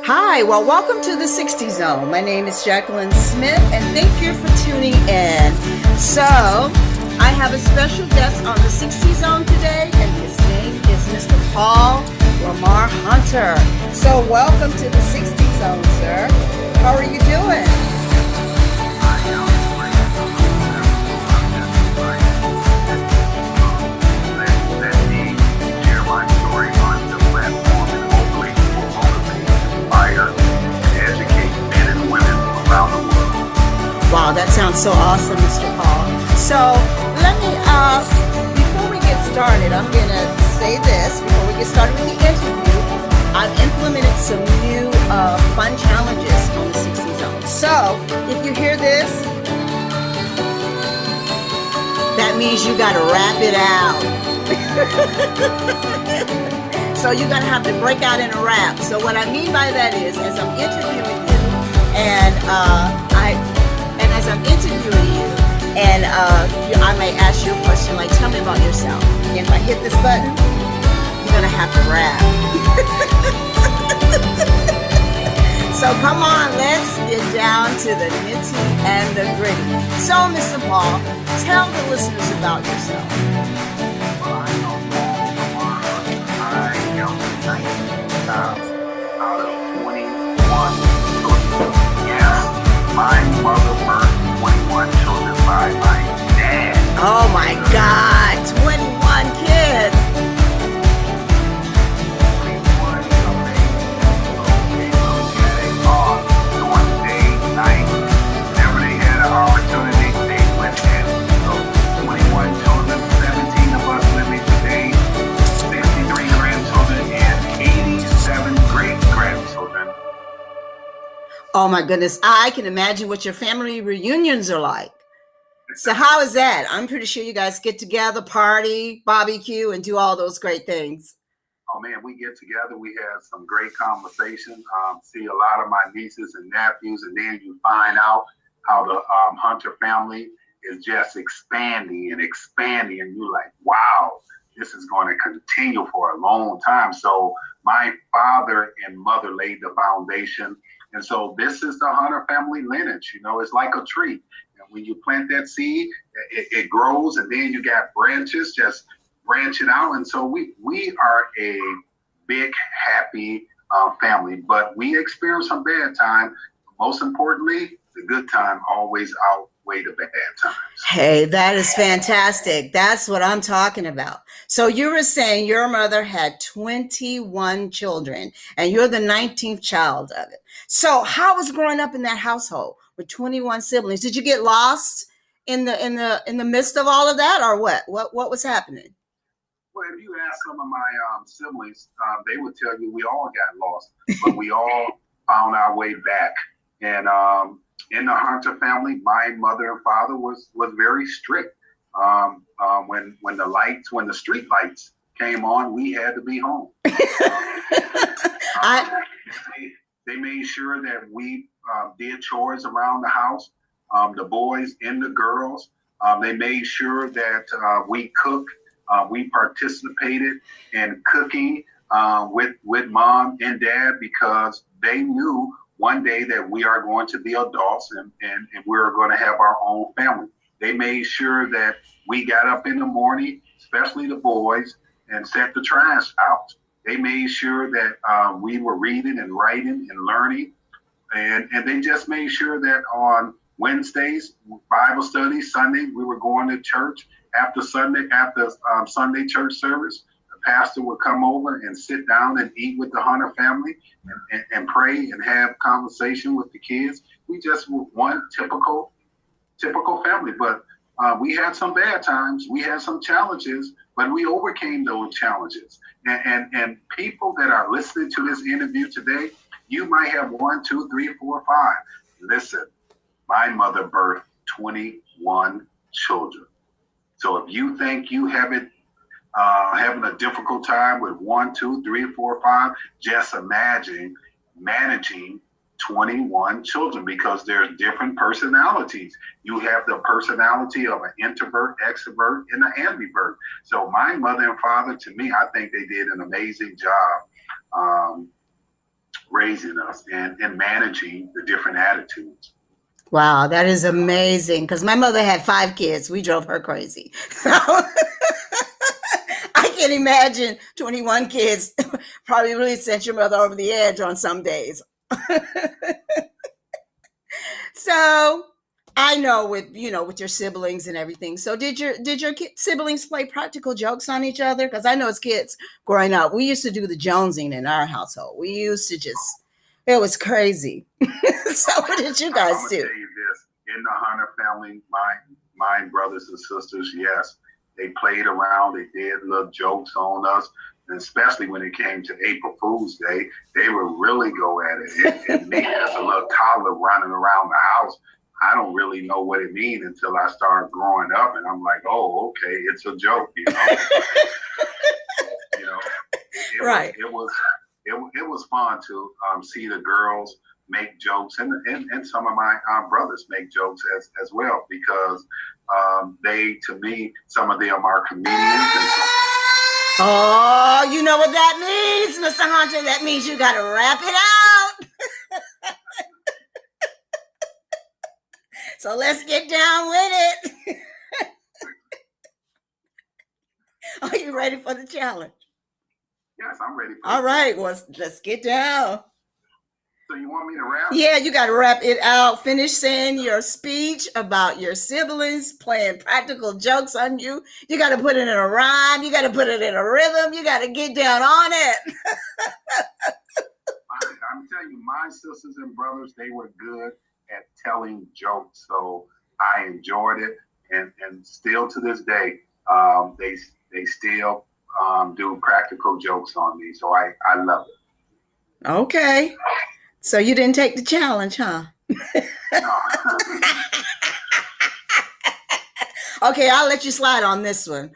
Hi, well, welcome to the 60 Zone. My name is Jacqueline Smith, and thank you for tuning in. So, I have a special guest on the 60 Zone today, and his name is Mr. Paul Lamar Hunter. So, welcome to the 60 Zone, sir. How are you doing? Wow, that sounds so awesome, Mr. Paul. So let me, before we get started, I'm going to say this. Before we get started with the interview, I've implemented some new fun challenges on the 60 Zone. So if you hear this, that means you got to rap it out. So you're going to have to break out in a rap. So what I mean by that is, as I'm interviewing you, and as I'm interviewing you, and I may ask you a question like, tell me about yourself. And if I hit this button, you're going to have to rap. So come on, let's get down to the nitty and the gritty. So, Mr. Paul, tell the listeners about yourself. Out of 21 children. Yes, my mother birthed 21 children by my dad. Oh my God, 21 kids. 21 amazing. During the day, night, whenever they had an opportunity, they went in. So 21 children, 17 of us living today, 63 grandchildren, and 87 great-grandchildren. Oh my goodness, I can imagine what your family reunions are like. So how is that? I'm pretty sure you guys get together, party, barbecue, and do all those great things. Oh man, we get together. We have some great conversation. See a lot of my nieces and nephews, and then you find out how the Hunter family is just expanding and expanding, and you're like, wow, this is going to continue for a long time. So my father and mother laid the foundation, and so this is the Hunter family lineage. You know, it's like a tree. And when you plant that seed, it grows, and then you got branches just branching out. And so we are a big, happy family, but we experience some bad time. Most importantly, the good time always outweigh the bad times. Hey, that is fantastic. That's what I'm talking about. So you were saying your mother had 21 children, and you're the 19th child of it. So how was growing up in that household with 21 siblings? Did you get lost in the midst of all of that, or what? What was happening? Well, if you ask some of my siblings, they would tell you we all got lost, but we all found our way back. And in the Hunter family, my mother and father was very strict. When the street lights came on, we had to be home. They made sure that we did chores around the house, the boys and the girls. They made sure that we cooked. We participated in cooking with mom and dad because they knew one day that we are going to be adults and we're going to have our own family. They made sure that we got up in the morning, especially the boys, and set the trash out. They made sure that we were reading and writing and learning. And they just made sure that on Wednesdays, Bible study, Sunday, we were going to church. After Sunday church service, the pastor would come over and sit down and eat with the Hunter family and pray and have conversation with the kids. We just were one typical family, but we had some bad times. We had some challenges, but we overcame those challenges. And people that are listening to this interview today, you might have 1, 2, 3, 4, 5. Listen, my mother birthed 21 children. So if you think you haven't having a difficult time with 1, 2, 3, 4, 5, just imagine managing 21 children because there's different personalities. You have the personality of an introvert, extrovert, and an ambivert. So my mother and father, to me, I think they did an amazing job raising us and managing the different attitudes. Wow, that is amazing. Because my mother had 5 kids. We drove her crazy. So I can imagine 21 kids probably really sent your mother over the edge on some days. So I know with your siblings and everything. So did your siblings play practical jokes on each other? Because I know as kids growing up, we used to do the jonesing in our household. We used to it was crazy. So what did you guys I'm do? gonna tell you this: in the Hunter family, my brothers and sisters, yes, they played around. They did little jokes on us, and especially when it came to April Fool's Day, they would really go at it. And me as a little toddler running around the house, I don't really know what it means until I start growing up, and I'm like, oh, okay, it's a joke, you know. You know, Right. it was fun to see the girls make jokes, and some of my brothers make jokes as well, because to me, some of them are comedians. Oh, you know what that means, Mr. Hunter? That means you got to wrap it out. So let's get down with it. Are you ready for the challenge? Yes, I'm ready. All right, well, let's get down. So you want me to rap? Yeah, you got to wrap it out. Finish saying your speech about your siblings playing practical jokes on you. You got to put it in a rhyme. You got to put it in a rhythm. You got to get down on it. I'm telling you, my sisters and brothers, they were good at telling jokes. So I enjoyed it. And still to this day, they still do practical jokes on me. So I love it. Okay. So you didn't take the challenge, huh? No. Okay, I'll let you slide on this one.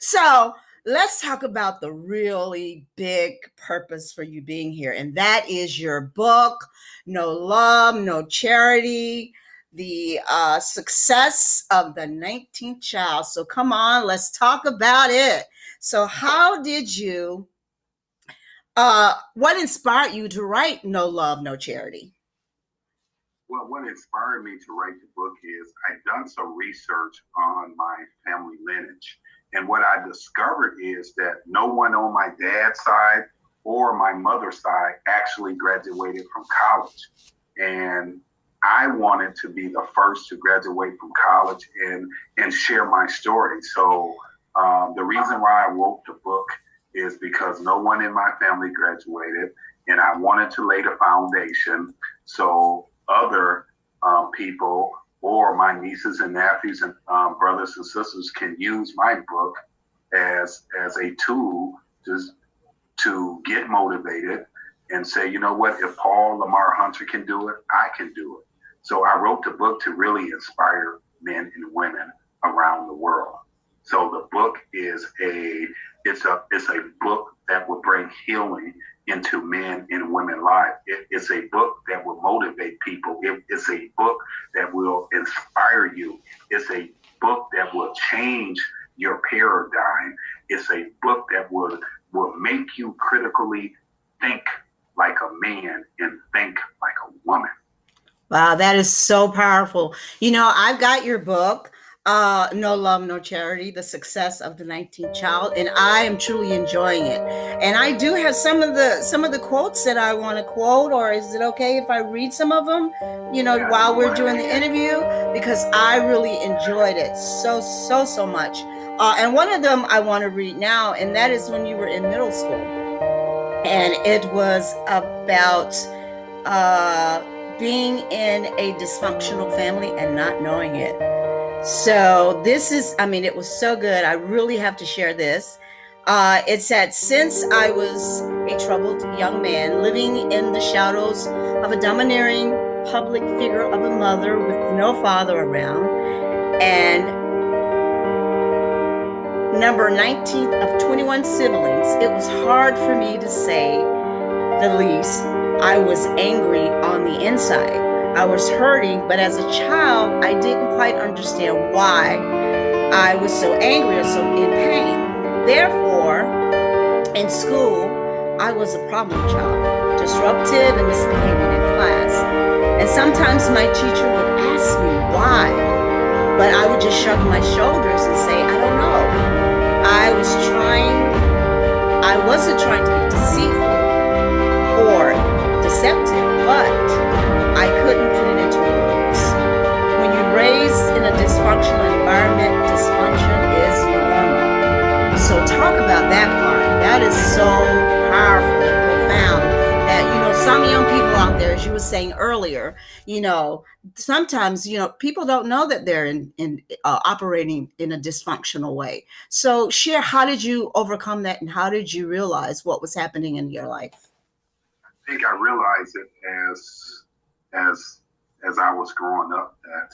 So let's talk about the really big purpose for you being here. And that is your book, No Love, No Charity, the success of the 19th child. So come on, let's talk about it. So how did you, what inspired you to write No Love, No Charity? Well, what inspired me to write the book is I'd done some research on my family lineage. And what I discovered is that no one on my dad's side or my mother's side actually graduated from college. And I wanted to be the first to graduate from college and share my story. So the reason why I wrote the book is because no one in my family graduated, and I wanted to lay the foundation so other people or my nieces and nephews and brothers and sisters can use my book as a tool to get motivated and say, you know what, if Paul Lamar Hunter can do it, I can do it. So I wrote the book to really inspire men and women around the world. So the book is it's a book that will bring healing into men and women's lives. It's a book that will motivate people. It's a book that will inspire you. It's a book that will change your paradigm. It's a book that will make you critically think like a man and think like a woman. Wow, that is so powerful. You know, I've got your book, No Love, No Charity, The Success of the 19th Child, and I am truly enjoying it. And I do have some of the quotes that I want to quote, or is it okay if I read some of them, while we're doing the interview? Because I really enjoyed it so much. And one of them I want to read now, and that is when you were in middle school. And it was about being in a dysfunctional family and not knowing it. So it was so good. I really have to share this. It said, since I was a troubled young man living in the shadows of a domineering public figure of a mother with no father around, and number 19th of 21 siblings, it was hard for me to say the least. I was angry on the inside. I was hurting, but as a child, I didn't quite understand why I was so angry or so in pain. Therefore, in school, I was a problem child. disruptive and misbehaving in class. And sometimes my teacher would ask me why, but I would just shrug my shoulders and say, I don't know. I wasn't trying to be deceitful or deceptive, but I couldn't put it into words. When you raise in a dysfunctional environment, dysfunction is normal. So talk about that part. That is so powerful and profound that, some young people out there, as you were saying earlier, sometimes, people don't know that they're operating in a dysfunctional way. So share, how did you overcome that, and how did you realize what was happening in your life? I think I realized it as I was growing up, that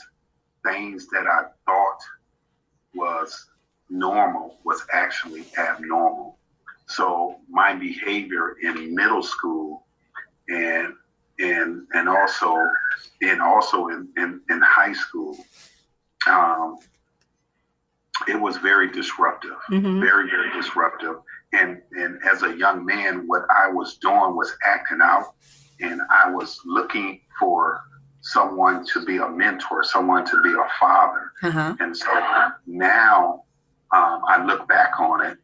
things that I thought was normal was actually abnormal. So my behavior in middle school and also in high school, it was very disruptive, very, very disruptive. And as a young man, what I was doing was acting out, and I was looking for someone to be a mentor, someone to be a father. And so now I look back on it.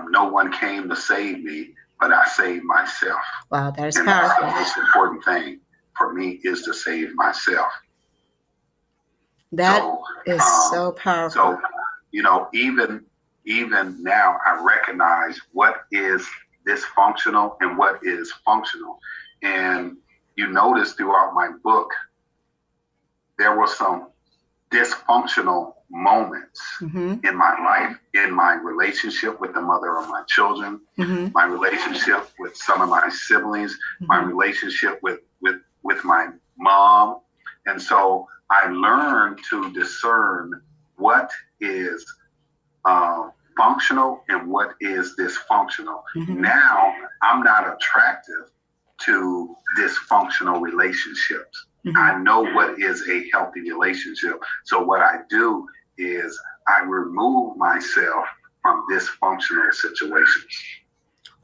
No one came to save me, but I saved myself. Wow, that is and powerful. That's the most important thing for me, is to save myself. That is so powerful. So, even now, I recognize what is dysfunctional and what is functional. And you notice throughout my book, there were some dysfunctional moments in my life, in my relationship with the mother of my children, my relationship with some of my siblings, my relationship with my mom. And so I learned to discern what is functional and what is dysfunctional. Now I'm not attractive to dysfunctional relationships. I know what is a healthy relationship. So what I do is I remove myself from dysfunctional situations.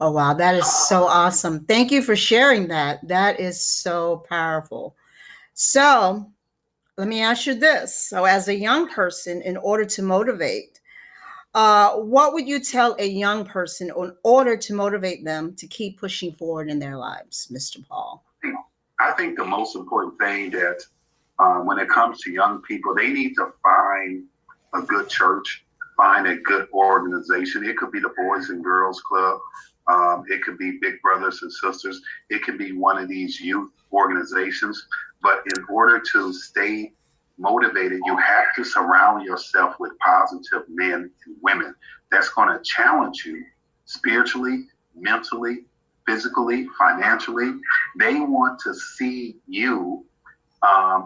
Oh, wow. That is so awesome. Thank you for sharing that. That is so powerful. So let me ask you this. So as a young person, in order to motivate, what would you tell a young person in order to motivate them to keep pushing forward in their lives, Mr. Paul? I think the most important thing that when it comes to young people, they need to find a good church, find a good organization. It could be the Boys and Girls Club. It could be Big Brothers and Sisters. It could be one of these youth organizations. But in order to stay motivated, you have to surround yourself with positive men and women that's going to challenge you spiritually, mentally, physically, financially. They want to see you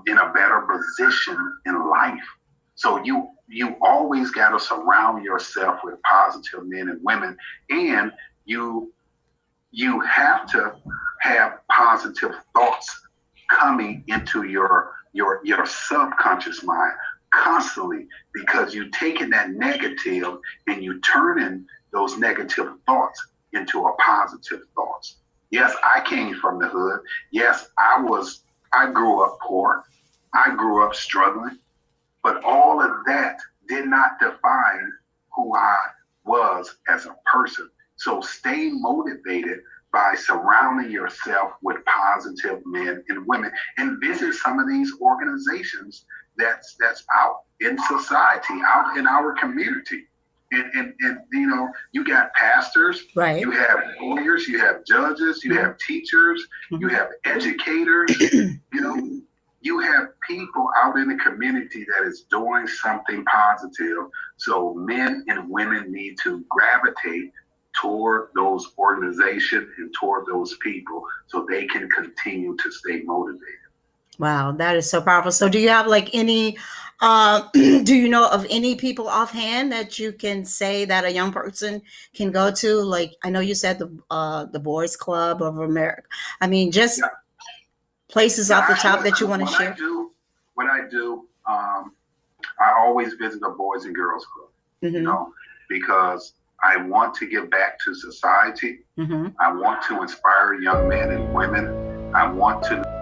in a better position in life. So you always got to surround yourself with positive men and women, and you have to have positive thoughts coming into your subconscious mind constantly, because you're taking that negative and you turning those negative thoughts into a positive thoughts. Yes, I came from the hood. Yes, I grew up poor. I grew up struggling. But all of that did not define who I was as a person. So stay motivated by surrounding yourself with positive men and women, and visit some of these organizations that's out in society, out in our community. And you got pastors, right? You have lawyers, you have judges, you have teachers, you have educators, you have people out in the community that is doing something positive. So men and women need to gravitate toward those organizations and toward those people so they can continue to stay motivated. Wow, that is so powerful. So do you have like any, do you know of any people offhand that you can say that a young person can go to? Like, I know you said the Boys Club of America. I mean, just places off the top that you want to share. What I do, I always visit the Boys and Girls Club, because I want to give back to society. Mm-hmm. I want to inspire young men and women. I want to